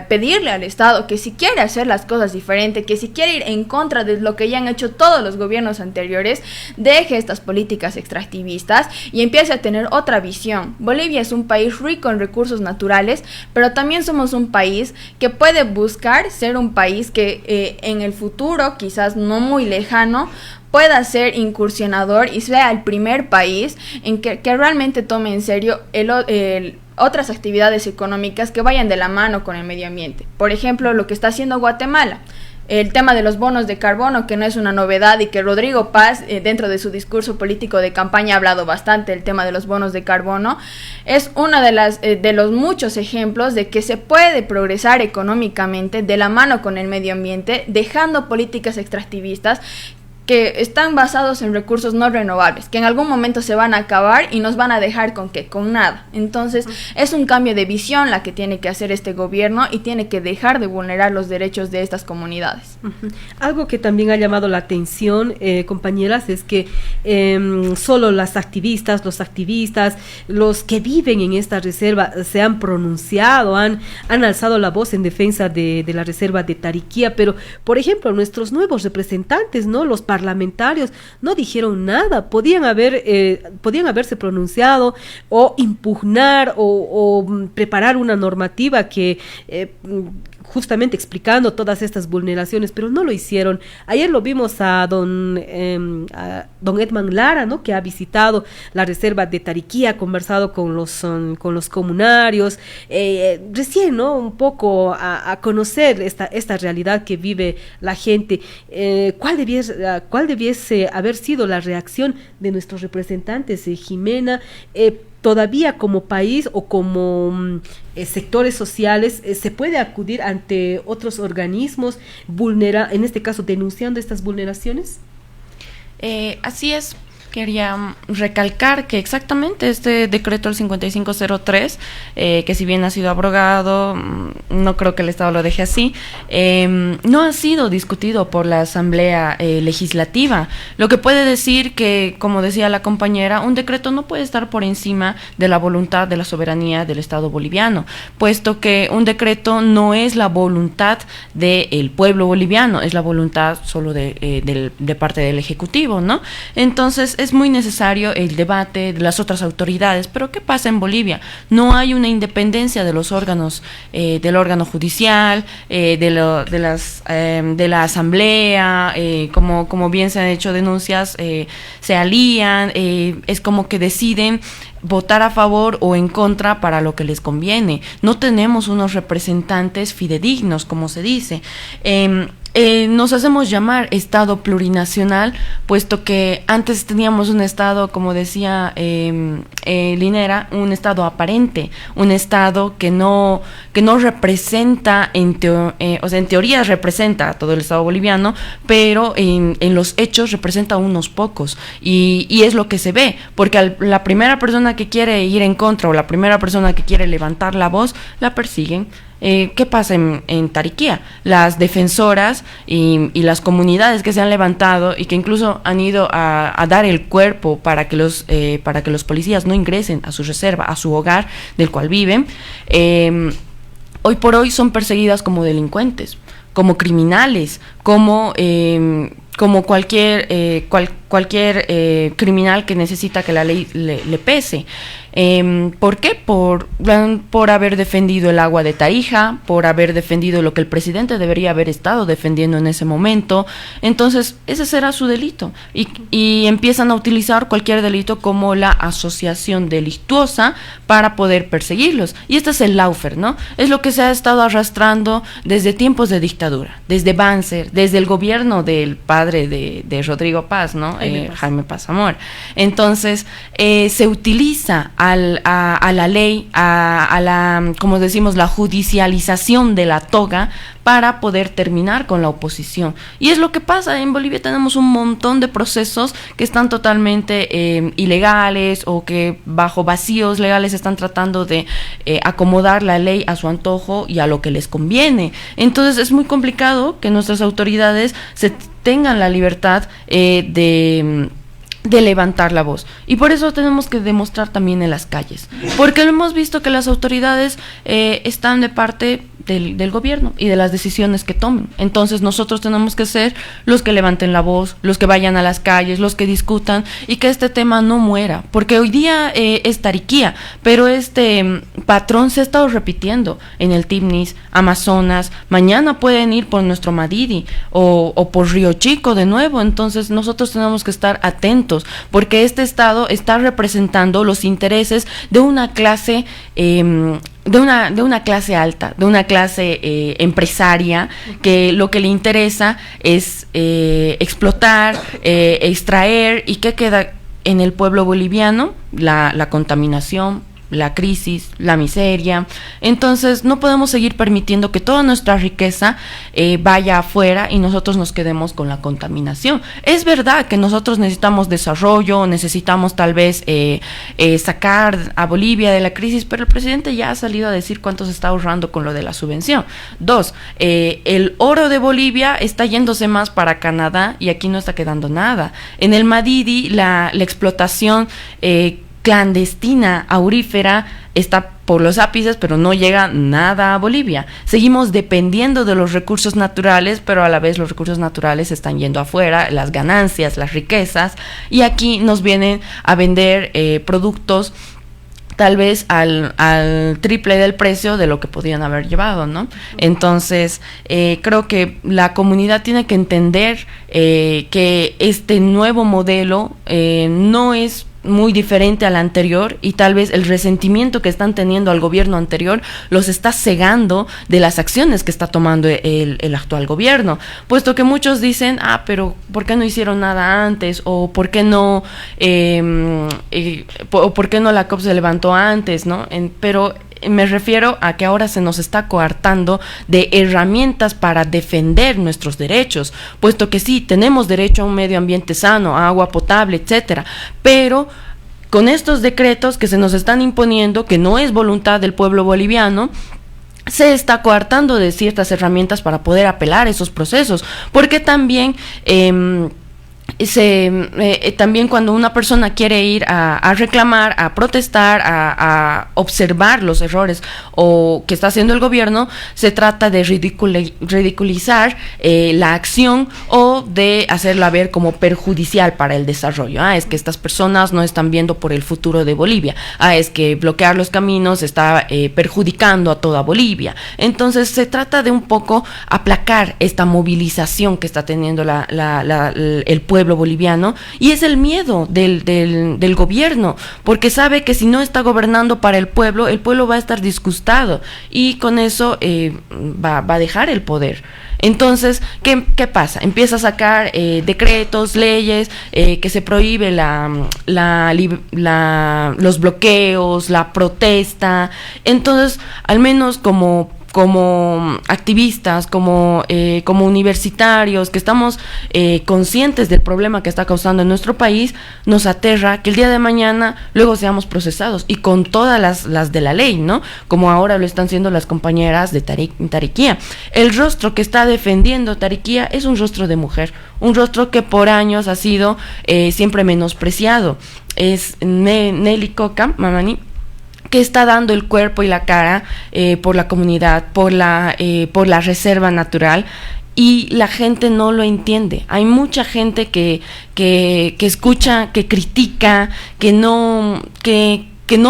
G: pedirle al Estado que si quiere hacer las cosas diferente, que si quiere ir en contra de lo que ya han hecho todos los gobiernos anteriores, deje estas políticas extractivistas y empiece a tener otra visión. Bolivia es un país rico en recursos naturales, pero también somos un país que puede buscar ser un país que en el futuro, quizás no muy lejano, pueda ser incursionador y sea el primer país en que realmente tome en serio otras actividades económicas que vayan de la mano con el medio ambiente. Por ejemplo, lo que está haciendo Guatemala. El tema de los bonos de carbono, que no es una novedad y que Rodrigo Paz, dentro de su discurso político de campaña, ha hablado bastante del tema de los bonos de carbono, es uno de los muchos ejemplos de que se puede progresar económicamente de la mano con el medio ambiente, dejando políticas extractivistas que están basados en recursos no renovables, que en algún momento se van a acabar y nos van a dejar ¿con qué? Con nada. Entonces, es un cambio de visión la que tiene que hacer este gobierno y tiene que dejar de vulnerar los derechos de estas comunidades.
B: Algo que también ha llamado la atención, compañeras, es que solo las activistas, los que viven en esta reserva se han pronunciado, han alzado la voz en defensa de la reserva de Tariquía, pero, por ejemplo, nuestros nuevos representantes, ¿no? Los parlamentarios no dijeron nada, podían haberse pronunciado o impugnar o preparar una normativa que justamente explicando todas estas vulneraciones, pero no lo hicieron. Ayer lo vimos a don Edman Lara, ¿no? Que ha visitado la reserva de Tariquía, ha conversado con los comunarios, recién, ¿no? Un poco a conocer esta realidad que vive la gente. ¿Cuál debiese haber sido la reacción de nuestros representantes, Jimena? Todavía como país o como sectores sociales se puede acudir ante otros organismos en este caso denunciando estas vulneraciones.
C: Así es. Quería recalcar que exactamente este decreto, el 5503, que si bien ha sido abrogado, no creo que el Estado lo deje así, no ha sido discutido por la Asamblea Legislativa, lo que puede decir que, como decía la compañera, un decreto no puede estar por encima de la voluntad de la soberanía del Estado boliviano, puesto que un decreto no es la voluntad del pueblo boliviano, es la voluntad solo de parte del Ejecutivo, ¿no? Entonces, es muy necesario el debate de las otras autoridades, pero ¿qué pasa en Bolivia? No hay una independencia de los órganos, del órgano judicial, de la asamblea, como bien se han hecho denuncias, se alían, es como que deciden votar a favor o en contra para lo que les conviene. No tenemos unos representantes fidedignos, como se dice. Nos hacemos llamar Estado plurinacional, puesto que antes teníamos un Estado, como decía Linera, un Estado aparente, un Estado que no representa, o sea, en teoría representa a todo el Estado boliviano, pero en los hechos representa a unos pocos, y es lo que se ve, porque la primera persona que quiere ir en contra o la primera persona que quiere levantar la voz, la persiguen. ¿Qué pasa en Tariquía? Las defensoras y las comunidades que se han levantado y que incluso han ido a dar el cuerpo para que los policías no ingresen a su reserva, a su hogar del cual viven, hoy por hoy son perseguidas como delincuentes, como criminales, como cualquier criminal que necesita que la ley le pese. ¿Por qué? Por haber defendido el agua de Tarija, por haber defendido lo que el presidente debería haber estado defendiendo en ese momento. Entonces, ese será su delito. Y empiezan a utilizar cualquier delito como la asociación delictuosa para poder perseguirlos. Y este es el lawfare, ¿no? Es lo que se ha estado arrastrando desde tiempos de dictadura, desde Banzer, desde el gobierno del padre de Rodrigo Paz, ¿no? Jaime Paz Amor. Entonces, se utiliza a la ley, a la, como decimos, la judicialización de la toga para poder terminar con la oposición. Y es lo que pasa en Bolivia. Tenemos un montón de procesos que están totalmente ilegales o que bajo vacíos legales están tratando de acomodar la ley a su antojo y a lo que les conviene. Entonces es muy complicado que nuestras autoridades tengan la libertad de levantar la voz, y por eso tenemos que demostrar también en las calles, porque hemos visto que las autoridades están de parte del gobierno y de las decisiones que tomen. Entonces nosotros tenemos que ser los que levanten la voz, los que vayan a las calles, los que discutan y que este tema no muera, porque hoy día es Tariquía, pero este patrón se ha estado repitiendo en el Tibnis, Amazonas, mañana pueden ir por nuestro Madidi o por Río Chico de nuevo. Entonces nosotros tenemos que estar atentos, porque este estado está representando los intereses de una clase de una clase alta, de una clase empresaria, que lo que le interesa es explotar, extraer. ¿Y qué queda en el pueblo boliviano? La contaminación, la crisis, la miseria. Entonces no podemos seguir permitiendo que toda nuestra riqueza vaya afuera y nosotros nos quedemos con la contaminación. Es verdad que nosotros necesitamos desarrollo, necesitamos tal vez sacar a Bolivia de la crisis, pero el presidente ya ha salido a decir cuánto se está ahorrando con lo de la subvención. 2, el oro de Bolivia está yéndose más para Canadá y aquí no está quedando nada. En el Madidi la explotación clandestina, aurífera, está por los ápices, pero no llega nada a Bolivia. Seguimos dependiendo de los recursos naturales, pero a la vez los recursos naturales están yendo afuera, las ganancias, las riquezas, y aquí nos vienen a vender productos tal vez al triple del precio de lo que podían haber llevado, ¿no? Entonces, creo que la comunidad tiene que entender que este nuevo modelo no es muy diferente al anterior, y tal vez el resentimiento que están teniendo al gobierno anterior los está cegando de las acciones que está tomando el actual gobierno, puesto que muchos dicen, pero ¿por qué no hicieron nada antes? O ¿por qué no por qué no la COP se levantó antes, ¿no? Pero me refiero a que ahora se nos está coartando de herramientas para defender nuestros derechos, puesto que sí, tenemos derecho a un medio ambiente sano, a agua potable, etcétera, pero con estos decretos que se nos están imponiendo, que no es voluntad del pueblo boliviano, se está coartando de ciertas herramientas para poder apelar esos procesos, porque también también cuando una persona quiere ir a reclamar, a protestar, a observar los errores o que está haciendo el gobierno, se trata de ridiculizar la acción o de hacerla ver como perjudicial para el desarrollo. Es que estas personas no están viendo por el futuro de Bolivia. Es que bloquear los caminos está perjudicando a toda Bolivia. Entonces se trata de un poco aplacar esta movilización que está teniendo el pueblo boliviano, y es el miedo del gobierno, porque sabe que si no está gobernando para el pueblo va a estar disgustado y con eso va a dejar el poder. Entonces, ¿qué pasa? Empieza a sacar decretos, leyes, que se prohíbe los bloqueos, la protesta. Entonces, al menos como activistas, como universitarios que estamos conscientes del problema que está causando en nuestro país, nos aterra que el día de mañana luego seamos procesados y con todas las de la ley, ¿no? Como ahora lo están haciendo las compañeras de Tariquía. El rostro que está defendiendo Tariquía es un rostro de mujer, un rostro que por años ha sido siempre menospreciado. Es Nelly Coca Mamani, que está dando el cuerpo y la cara por la comunidad, por la reserva natural, y la gente no lo entiende. Hay mucha gente que escucha, que critica, que no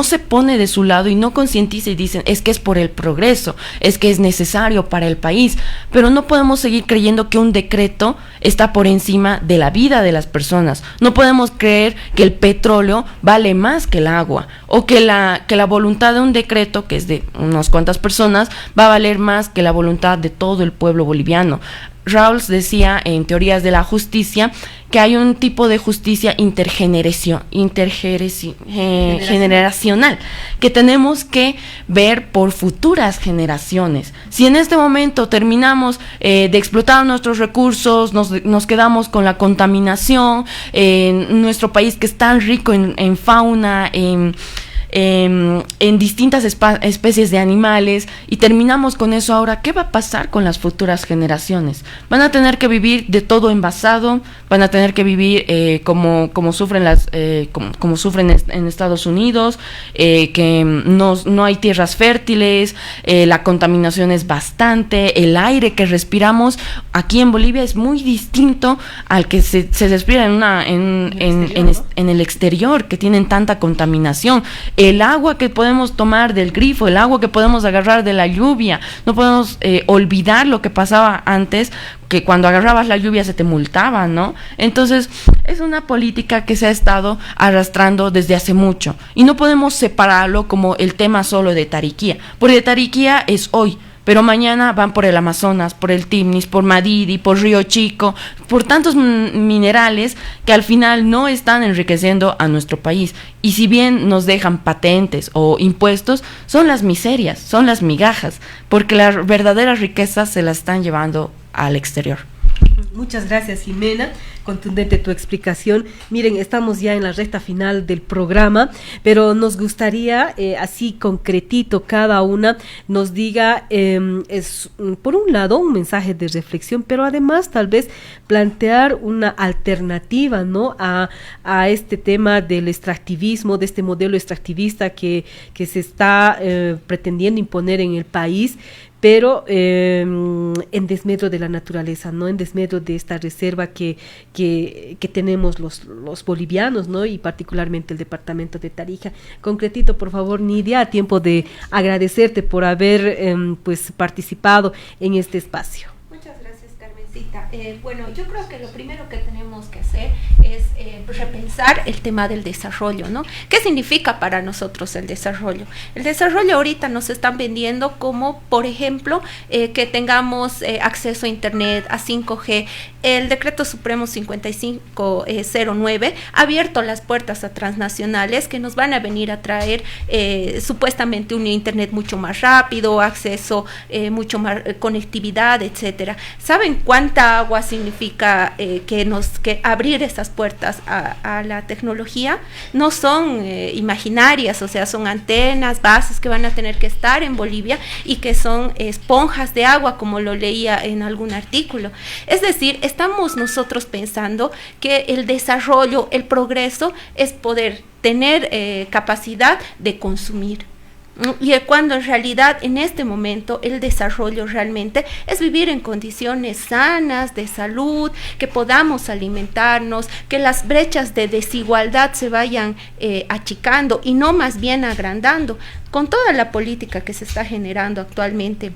C: se pone de su lado y no concientiza y dicen, es que es por el progreso, es que es necesario para el país, pero no podemos seguir creyendo que un decreto está por encima de la vida de las personas. No podemos creer que el petróleo vale más que el agua, o que la voluntad de un decreto, que es de unas cuantas personas, va a valer más que la voluntad de todo el pueblo boliviano. Rawls decía en Teorías de la Justicia que hay un tipo de justicia intergeneracional, que tenemos que ver por futuras generaciones. Si en este momento terminamos de explotar nuestros recursos, nos quedamos con la contaminación en nuestro país, que es tan rico en fauna, en distintas especies de animales, y terminamos con eso. Ahora, ¿qué va a pasar con las futuras generaciones? Van a tener que vivir de todo envasado, van a tener que vivir como sufren como sufren en Estados Unidos, que no hay tierras fértiles, la contaminación es bastante, el aire que respiramos aquí en Bolivia es muy distinto al que se respira en el exterior, que tienen tanta contaminación. El agua que podemos tomar del grifo, el agua que podemos agarrar de la lluvia, no podemos olvidar lo que pasaba antes, que cuando agarrabas la lluvia se te multaba, ¿no? Entonces, es una política que se ha estado arrastrando desde hace mucho, y no podemos separarlo como el tema solo de Tariquía, porque Tariquía es hoy, pero mañana van por el Amazonas, por el Timnis, por Madidi, por Río Chico, por tantos minerales que al final no están enriqueciendo a nuestro país. Y si bien nos dejan patentes o impuestos, son las miserias, son las migajas, porque las verdaderas riquezas se las están llevando al exterior.
B: Muchas gracias, Jimena. Contundente tu explicación. Miren, estamos ya en la recta final del programa, pero nos gustaría, así concretito, cada una nos diga, por un lado, un mensaje de reflexión, pero además tal vez plantear una alternativa, ¿no?, a este tema del extractivismo, de este modelo extractivista que se está pretendiendo imponer en el país, pero en desmedro de la naturaleza, no en desmedro de esta reserva que tenemos los bolivianos, ¿no?, y particularmente el departamento de Tarija. Concretito, por favor, Nidia, a tiempo de agradecerte por haber pues participado en este espacio.
D: Muchas gracias, Carmencita. Bueno, yo creo que lo primero que tenemos que hacer es repensar el tema del desarrollo, ¿no? ¿Qué significa para nosotros el desarrollo? El desarrollo ahorita nos están vendiendo como, por ejemplo, que tengamos acceso a Internet, a 5G. El Decreto Supremo 5509 ha abierto las puertas a transnacionales que nos van a venir a traer supuestamente un Internet mucho más rápido, acceso mucho más, conectividad, etcétera. ¿Saben cuánta agua significa que abrir esas puertas a la tecnología? No son imaginarias, o sea, son antenas, bases que van a tener que estar en Bolivia y que son esponjas de agua, como lo leía en algún artículo. Es decir, estamos nosotros pensando que el desarrollo, el progreso es poder tener capacidad de consumir. Y cuando en realidad en este momento el desarrollo realmente es vivir en condiciones sanas, de salud, que podamos alimentarnos, que las brechas de desigualdad se vayan achicando y no más bien agrandando, con toda la política que se está generando actualmente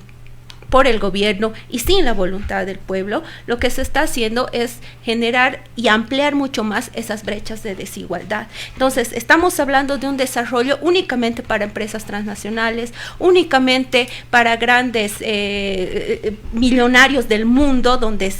D: por el gobierno y sin la voluntad del pueblo. Lo que se está haciendo es generar y ampliar mucho más esas brechas de desigualdad. Entonces, estamos hablando de un desarrollo únicamente para empresas transnacionales, únicamente para grandes millonarios del mundo, donde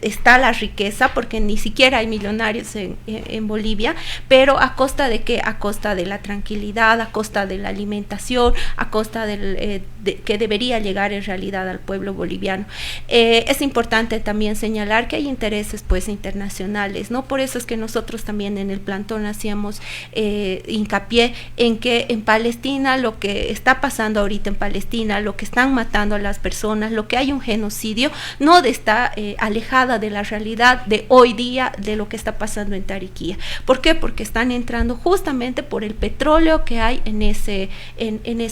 D: está la riqueza, porque ni siquiera hay millonarios en Bolivia, pero ¿a costa de qué? A costa de la tranquilidad, a costa de la alimentación, a costa de que debería llegar en realidad al pueblo boliviano. Es importante también señalar que hay intereses pues internacionales, ¿no? Por eso es que nosotros también en el plantón hacíamos hincapié en que en Palestina, lo que está pasando ahorita en Palestina, lo que están matando a las personas, lo que hay un genocidio, no está alejada de la realidad de hoy día de lo que está pasando en Tariquía. ¿Por qué? Porque están entrando justamente por el petróleo que hay en ese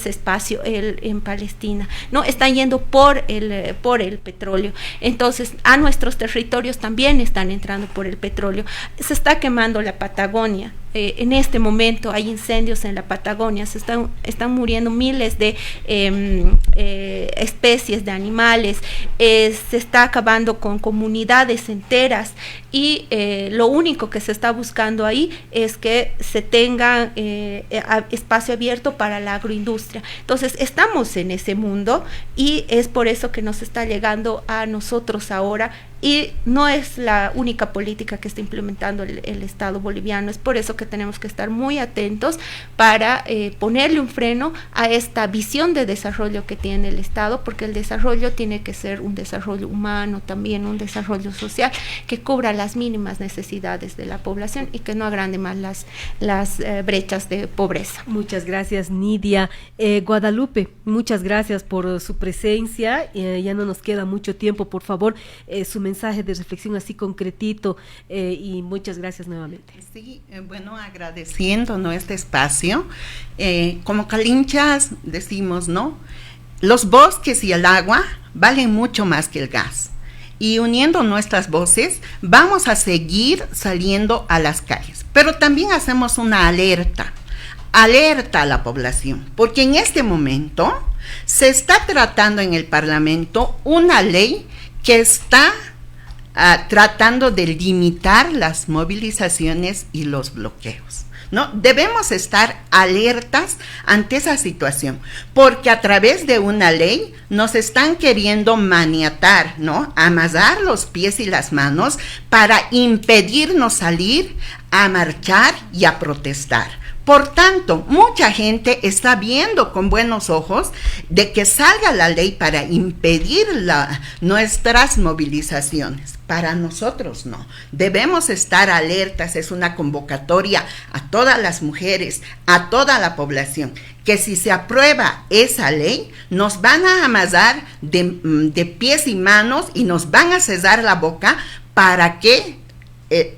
D: espacio en Palestina, ¿no? Están yendo por el petróleo. Entonces, a nuestros territorios también están entrando por el petróleo. Se está quemando la Patagonia. En este momento hay incendios en la Patagonia, se están muriendo miles de especies de animales, se está acabando con comunidades enteras y lo único que se está buscando ahí es que se tenga espacio abierto para la agroindustria. Entonces estamos en ese mundo y es por eso que nos está llegando a nosotros ahora y no es la única política que está implementando el Estado boliviano. Es por eso que tenemos que estar muy atentos para ponerle un freno a esta visión de desarrollo que tiene el Estado, porque el desarrollo tiene que ser un desarrollo humano, también un desarrollo social que cubra las mínimas necesidades de la población y que no agrande más las brechas de pobreza.
B: Muchas gracias, Nidia. Guadalupe, muchas gracias por su presencia. Ya no nos queda mucho tiempo, por favor, su mensaje de reflexión así concretito, y muchas gracias nuevamente.
E: Sí, bueno, agradeciendo, ¿no?, este espacio. Como calinchas decimos, ¿no?, los bosques y el agua valen mucho más que el gas. Y uniendo nuestras voces, vamos a seguir saliendo a las calles. Pero también hacemos una alerta a la población, porque en este momento se está tratando en el Parlamento una ley que está tratando de limitar las movilizaciones y los bloqueos, ¿no? Debemos estar alertas ante esa situación, porque a través de una ley nos están queriendo maniatar, ¿no?, amarrar los pies y las manos para impedirnos salir a marchar y a protestar. Por tanto, mucha gente está viendo con buenos ojos de que salga la ley para impedir nuestras movilizaciones. Para nosotros no. Debemos estar alertas. Es una convocatoria a todas las mujeres, a toda la población, que si se aprueba esa ley, nos van a amarrar de pies y manos y nos van a cerrar la boca para que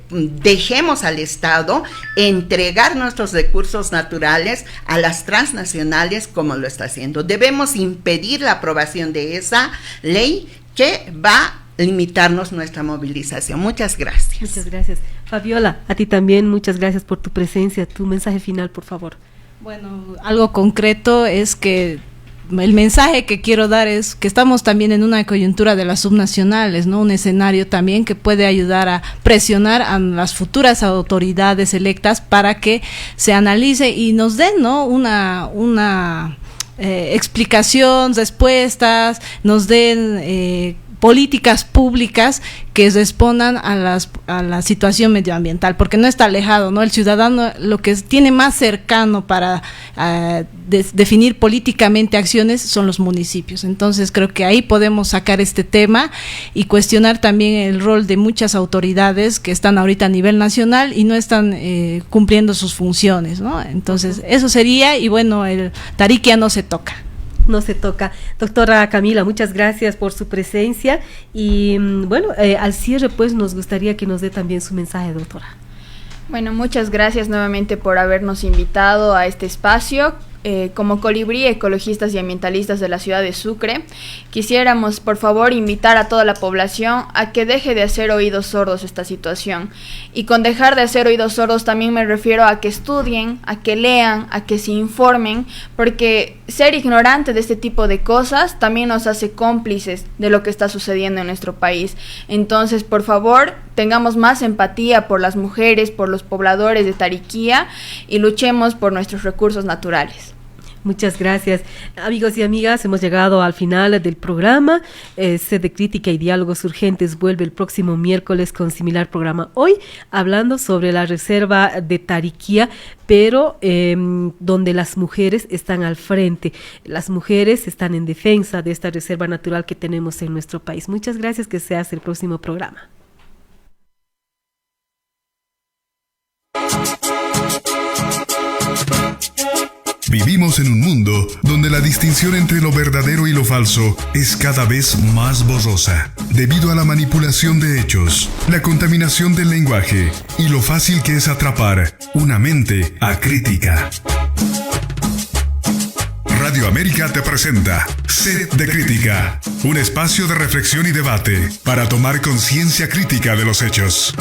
E: dejemos al Estado entregar nuestros recursos naturales a las transnacionales como lo está haciendo. Debemos impedir la aprobación de esa ley que va a limitarnos nuestra movilización. Muchas gracias.
B: Muchas gracias. Fabiola, a ti también muchas gracias por tu presencia. Tu mensaje final, por favor.
F: Bueno, algo concreto es que el mensaje que quiero dar es que estamos también en una coyuntura de las subnacionales, ¿no? Un escenario también que puede ayudar a presionar a las futuras autoridades electas para que se analice y nos den, ¿no?, una explicación, respuestas, nos den políticas públicas que respondan a la situación medioambiental, porque no está alejado, ¿no? El ciudadano lo que tiene más cercano para definir políticamente acciones son los municipios. Entonces creo que ahí podemos sacar este tema y cuestionar también el rol de muchas autoridades que están ahorita a nivel nacional y no están cumpliendo sus funciones, ¿no? Entonces eso sería, y bueno, el Tariquia no se toca.
B: No se toca. Doctora Camila, muchas gracias por su presencia y bueno, al cierre pues nos gustaría que nos dé también su mensaje, doctora.
G: Bueno, muchas gracias nuevamente por habernos invitado a este espacio. Como Colibrí, ecologistas y ambientalistas de la ciudad de Sucre, quisiéramos por favor invitar a toda la población a que deje de hacer oídos sordos esta situación. Y con dejar de hacer oídos sordos también me refiero a que estudien, a que lean, a que se informen, porque ser ignorante de este tipo de cosas también nos hace cómplices de lo que está sucediendo en nuestro país. Entonces, por favor, tengamos más empatía por las mujeres, por los pobladores de Tariquía y luchemos por nuestros recursos naturales.
B: Muchas gracias. Amigos y amigas, hemos llegado al final del programa. Sede Crítica y Diálogos Urgentes vuelve el próximo miércoles con similar programa. Hoy hablando sobre la reserva de Tariquía, pero donde las mujeres están al frente. Las mujeres están en defensa de esta reserva natural que tenemos en nuestro país. Muchas gracias, que sea hasta el próximo programa.
A: Vivimos en un mundo donde la distinción entre lo verdadero y lo falso es cada vez más borrosa, debido a la manipulación de hechos, la contaminación del lenguaje y lo fácil que es atrapar una mente acrítica. Radio América te presenta Sed de Crítica, un espacio de reflexión y debate para tomar conciencia crítica de los hechos.